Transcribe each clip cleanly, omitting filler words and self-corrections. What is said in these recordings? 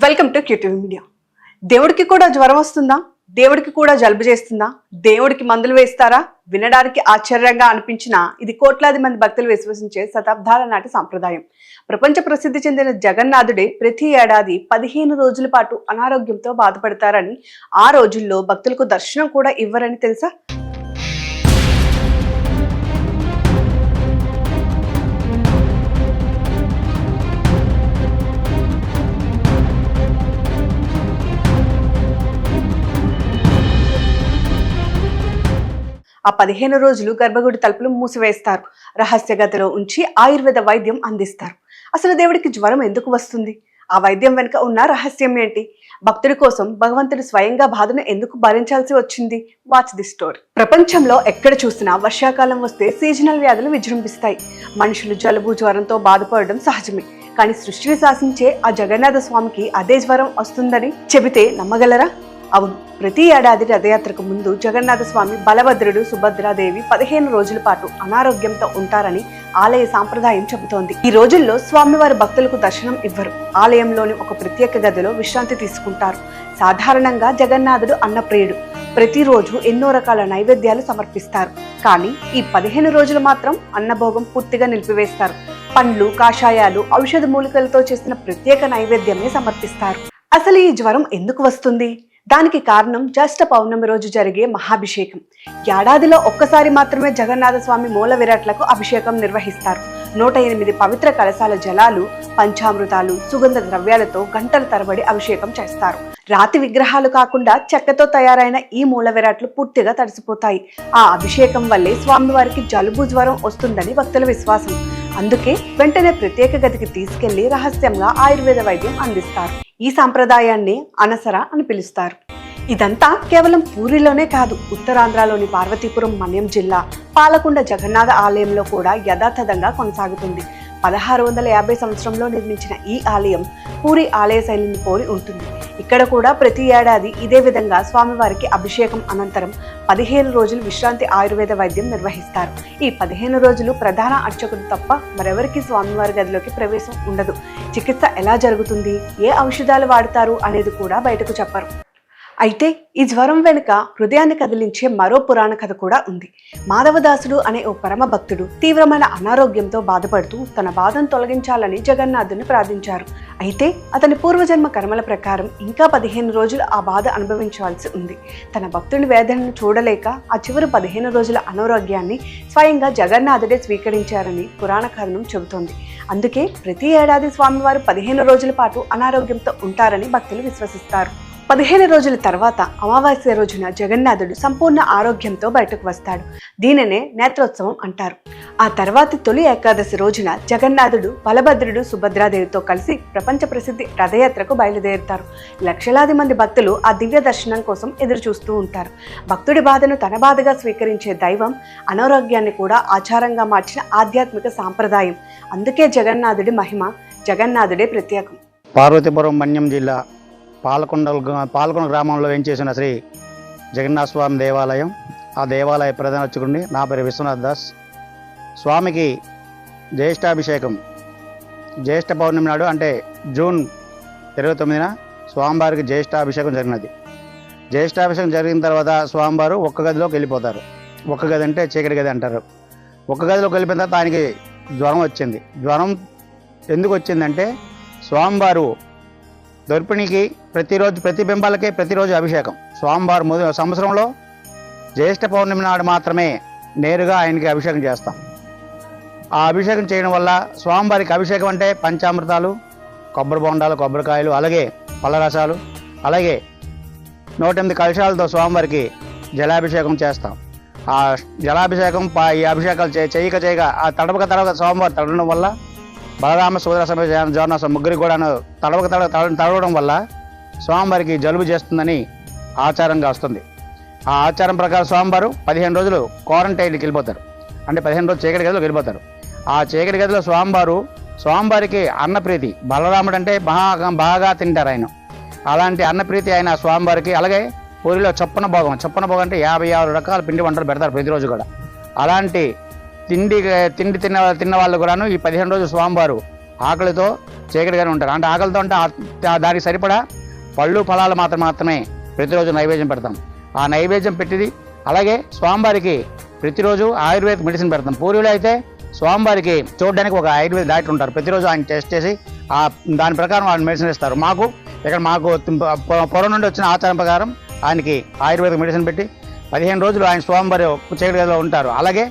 Welcome to QTV media. దేవుడికి కూడా జ్వరం వస్తుందా? దేవుడికి కూడా జలుబు చేస్తుందా? దేవుడికి మందులు వేస్తారా? వినడానికి ఆశ్చర్యంగా అనిపించినా ఇది కోట్లాది మంది భక్తులు విశ్వసించే శతాబ్దాల నాటి సాంప్రదాయం. ప్రపంచ ప్రసిద్ధి చెందిన జగన్నాథుడే ప్రతి ఏడాది 15 రోజుల పాటు అనారోగ్యంతో బాధపడతారని, ఆ రోజుల్లో భక్తులకు దర్శనం కూడా ఇవ్వరని తెలుసా? ఆ 15 రోజులు గర్భగుడి తలుపులు మూసివేస్తారు. రహస్య గదిలో ఉంచి ఆయుర్వేద వైద్యం అందిస్తారు. అసలు దేవుడికి జ్వరం ఎందుకు వస్తుంది? ఆ వైద్యం వెనుక ఉన్న రహస్యం ఏంటి? భక్తుడి కోసం భగవంతుడు స్వయంగా బాధను ఎందుకు భరించాల్సి వచ్చింది? Watch the story. ప్రపంచంలో ఎక్కడ చూసినా వర్షాకాలం వస్తే సీజనల్ వ్యాధులు విజృంభిస్తాయి. మనుషులు జలుబు జ్వరంతో బాధపడడం సహజమే. కానీ సృష్టిని శాసించే ఆ జగన్నాథ స్వామికి అదే జ్వరం వస్తుందని చెబితే నమ్మగలరా? అవును, ప్రతి ఏడాది రథయాత్రకు ముందు జగన్నాథ స్వామి, బలభద్రుడు, సుభద్రాదేవి 15 రోజుల పాటు అనారోగ్యంతో ఉంటారని ఆలయ సాంప్రదాయం చెబుతోంది. ఈ రోజుల్లో స్వామివారి భక్తులకు దర్శనం ఇవ్వరు. ఆలయంలోని ఒక ప్రత్యేక గదిలో విశ్రాంతి తీసుకుంటారు. సాధారణంగా జగన్నాథుడు అన్నప్రియుడు. ప్రతిరోజు ఎన్నో రకాల నైవేద్యాలు సమర్పిస్తారు. కానీ ఈ 15 రోజులు మాత్రం అన్నభోగం పూర్తిగా నిలిపివేస్తారు. పండ్లు, కాషాయాలు, ఔషధ మూలికలతో చేసిన ప్రత్యేక నైవేద్యమే సమర్పిస్తారు. అసలు ఈ జ్వరం ఎందుకు వస్తుంది? దానికి కారణం జ్యేష్ఠ పౌర్ణమి రోజు జరిగే మహాభిషేకం. ఏడాదిలో ఒక్కసారి మాత్రమే జగన్నాథ స్వామి మూల విరాట్లకు అభిషేకం నిర్వహిస్తారు. 108 పవిత్ర కలశాల జలాలు, పంచామృతాలు, సుగంధ ద్రవ్యాలతో గంటల తరబడి అభిషేకం చేస్తారు. రాతి విగ్రహాలు కాకుండా చెక్కతో తయారైన ఈ మూల విరాట్లు పూర్తిగా తడిసిపోతాయి. ఆ అభిషేకం వల్లే స్వామివారికి జలుబు జ్వరం వస్తుందని భక్తుల విశ్వాసం. అందుకే వెంటనే ప్రత్యేక గదికి తీసుకెళ్లి రహస్యంగా ఆయుర్వేద వైద్యం అందిస్తారు. ఈ సాంప్రదాయాన్ని అనసర అని పిలుస్తారు. ఇదంతా కేవలం పూరిలోనే కాదు, ఉత్తరాంధ్రలోని పార్వతీపురం మన్యం జిల్లా పాలకొండ జగన్నాథ ఆలయంలో కూడా యథాతథంగా కొనసాగుతుంది. 1650 సంవత్సరంలో నిర్మించిన ఈ ఆలయం పూరి ఆలయ శైలిని పోలి ఉంటుంది. ఇక్కడ కూడా ప్రతి ఏడాది ఇదే విధంగా స్వామివారికి అభిషేకం అనంతరం 15 రోజులు విశ్రాంతి ఆయుర్వేద వైద్యం నిర్వహిస్తారు. ఈ 15 రోజులు ప్రధాన అర్చకుడు తప్ప మరెవరికి స్వామివారి గదిలోకి ప్రవేశం ఉండదు. చికిత్స ఎలా జరుగుతుంది, ఏ ఔషధాలు వాడతారు అనేది కూడా బయటకు చెప్పరు. అయితే ఈ జ్వరం వెనుక హృదయాన్ని కదిలించే మరో పురాణ కథ కూడా ఉంది. మాధవదాసుడు అనే ఓ పరమ భక్తుడు తీవ్రమైన అనారోగ్యంతో బాధపడుతూ తన బాధను తొలగించాలని జగన్నాథుని ప్రార్థించారు. అయితే అతని పూర్వజన్మ కర్మల ప్రకారం ఇంకా 15 రోజులు ఆ బాధ అనుభవించాల్సి ఉంది. తన భక్తుని వేదనను చూడలేక ఆ చివరి 15 రోజుల అనారోగ్యాన్ని స్వయంగా జగన్నాథుడే స్వీకరించారని పురాణ కథనం చెబుతోంది. అందుకే ప్రతి ఏడాది స్వామివారు 15 రోజుల పాటు అనారోగ్యంతో ఉంటారని భక్తులు విశ్వసిస్తారు. 15 రోజుల తర్వాత అమావాస్య రోజున జగన్నాథుడు సంపూర్ణ ఆరోగ్యంతో బయటకు వస్తాడు. దీనినే నేత్రోత్సవం అంటారు. ఆ తర్వాతి తొలి ఏకాదశి రోజున జగన్నాథుడు, బలభద్రుడు, సుభద్రాదేవితో కలిసి ప్రపంచ ప్రసిద్ధి రథయాత్రకు బయలుదేరుతారు. లక్షలాది మంది భక్తులు ఆ దివ్య దర్శనం కోసం ఎదురు చూస్తూ ఉంటారు. భక్తుడి బాధను తన బాధగా స్వీకరించే దైవం అనారోగ్యాన్ని కూడా ఆచారంగా మార్చిన ఆధ్యాత్మిక సాంప్రదాయం. అందుకే జగన్నాథుడి మహిమ, జగన్నాథుడే ప్రత్యేకం. పార్వతీపురం మన్యం జిల్లా పాలకొండ గ్రామంలో వేంచేసిన శ్రీ జగన్నాథ స్వామి దేవాలయం. ఆ దేవాలయ ప్రధాన అర్చకుడిని. నా పేరు విశ్వనాథ్ దాస్. స్వామికి జ్యేష్ఠాభిషేకం జ్యేష్ఠ పౌర్ణమి నాడు, అంటే జూన్ 29న స్వామివారికి జ్యేష్ఠాభిషేకం జరిగినది. జ్యేష్ఠాభిషేకం జరిగిన తర్వాత స్వామివారు ఒక్క గదిలోకి వెళ్ళిపోతారు. ఒక్క గది అంటే చీకటి గది అంటారు. ఒక్క గదిలోకి వెళ్ళిపోయిన తర్వాత ఆయనకి జ్వరం వచ్చింది. జ్వరం ఎందుకు వచ్చిందంటే, స్వామివారు దర్పిణికి ప్రతిరోజు ప్రతిబింబాలకే ప్రతిరోజు అభిషేకం. స్వామివారు సంవత్సరంలో జ్యేష్ఠ పౌర్ణమి నాడు మాత్రమే నేరుగా ఆయనకి అభిషేకం చేస్తాం. ఆ అభిషేకం చేయడం వల్ల స్వామివారికి అభిషేకం అంటే పంచామృతాలు, కొబ్బరి బొండాలు, కొబ్బరికాయలు, అలాగే పళ్ళరసాలు, అలాగే 108 కలశాలతో స్వామివారికి జలాభిషేకం చేస్తాం. ఆ జలాభిషేకం ఈ అభిషేకాలు చేయక ఆ తడవక స్వామివారు తడవడం వల్ల బలరామ, సోదర సమేత జగన్నాథ ముగ్గురికి కూడా తడవడం వల్ల స్వామివారికి జలుబు చేస్తుందని ఆచారంగా వస్తుంది. ఆ ఆచారం ప్రకారం స్వామివారు 15 రోజులు క్వారంటైన్కి వెళ్ళిపోతారు. అంటే 15 రోజులు చీకటి గదిలోకి వెళ్ళిపోతారు. ఆ చీకటి గదిలో స్వామివారికి అన్నప్రీతి. బలరాముడు అంటే బాగా తింటారు ఆయన. అలాంటి అన్నప్రీతి ఆయన స్వామివారికి. అలాగే పూరిలో చొప్పన భోగం అంటే 56 రకాల పిండి వంటలు పెడతారు ప్రతిరోజు కూడా. అలాంటి తిండి తిన్న వాళ్ళు కూడాను ఈ 15 రోజులు స్వామివారు ఆకలితో చీకటిగానే ఉంటారు. అంటే ఆకలితో అంటే దానికి సరిపడా పళ్ళు ఫలాలు మాత్రమే ప్రతిరోజు నైవేద్యం పెడతాం. ఆ నైవేద్యం పెట్టింది అలాగే స్వామివారికి ప్రతిరోజు ఆయుర్వేద మెడిసిన్ పెడతాం. పూర్వీలో అయితే స్వామివారికి చూడడానికి ఒక ఆయుర్వేద డాక్టర్ ఉంటారు. ప్రతిరోజు ఆయన టెస్ట్ చేసి దాని ప్రకారం ఆయన మెడిసిన్ ఇస్తారు. మాకు పొరం నుండి వచ్చిన ఆచారం ప్రకారం ఆయనకి ఆయుర్వేద మెడిసిన్ పెట్టి 15 రోజులు ఆయన స్వామివారి చీకటి గదిలో ఉంటారు. అలాగే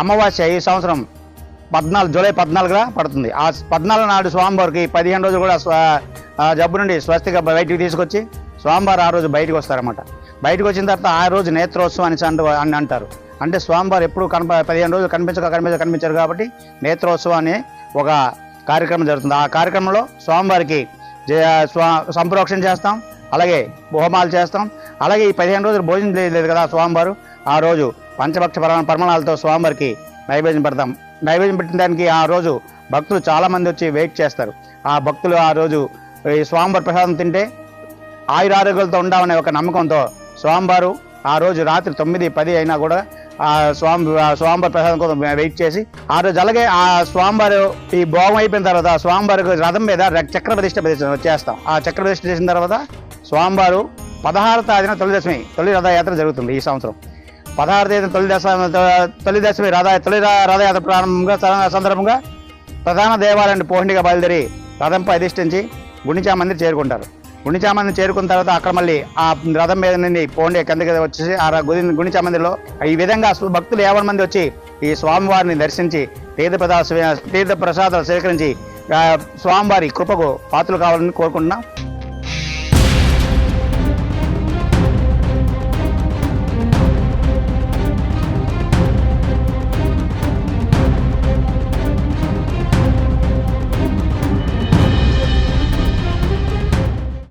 అమావాస్య ఈ సంవత్సరం జూలై 14గా పడుతుంది. ఆ 14 నాడు స్వామివారికి 15 రోజులు కూడా జబ్బు నుండి స్వస్తిగా బయటికి తీసుకొచ్చి స్వామివారు ఆ రోజు బయటకు వస్తారన్నమాట. బయటకు వచ్చిన తర్వాత ఆ రోజు నేత్రోత్సవం అని అంటారు. అంటే స్వామివారు ఎప్పుడు 15 రోజులు కనిపించారు కాబట్టి నేత్రోత్సవం అనే ఒక కార్యక్రమం జరుగుతుంది. ఆ కార్యక్రమంలో స్వామివారికి సంప్రోక్షణ చేస్తాం, అలాగే హోమాలు చేస్తాం. అలాగే ఈ 15 రోజులు భోజనం లేదు కదా స్వామివారు, ఆ రోజు పంచభక్ష పరిమళాలతో స్వామివారికి నైవేద్యం పెడతాం. నైవేద్యం పెట్టిన దానికి ఆ రోజు భక్తులు చాలామంది వచ్చి వెయిట్ చేస్తారు. ఆ భక్తులు ఆ రోజు ఈ స్వామివారి ప్రసాదం తింటే ఆయురారోగ్యాలతో ఉండాలనే ఒక నమ్మకంతో స్వామివారు ఆ రోజు రాత్రి 9-10 అయినా కూడా ఆ స్వామివారి ప్రసాదం కోసం వెయిట్ చేసి ఆ రోజు అలాగే ఆ స్వామివారు ఈ భోగం అయిపోయిన తర్వాత స్వామివారికి రథం మీద చక్ర ప్రతిష్ఠ చేస్తాం. ఆ చక్ర ప్రతిష్ఠ చేసిన తర్వాత స్వామివారు 16వ తేదీన తొలి రథయాత్ర జరుగుతుంది. ఈ సంవత్సరం 16వ తేదీన తొలి దశమి రథయాత్ర సందర్భంగా ప్రధాన దేవాలయాన్ని పోహండిగా బయలుదేరి రథంపై అధిష్ఠించి గుండిచా మందిర్ చేరుకుంటారు. గుండిచా మందిర్ చేరుకున్న తర్వాత అక్కడ మళ్ళీ ఆ రథం మీద నుండి పోండి కిందకి వచ్చేసి ఆ గుండిచా మందిర్లో ఈ విధంగా భక్తులు 50 మంది వచ్చి ఈ స్వామివారిని దర్శించి తీర్థ ప్రసాదాలు స్వీకరించి స్వామివారి కృపకు పాత్రలు కావాలని కోరుకుంటున్నాం.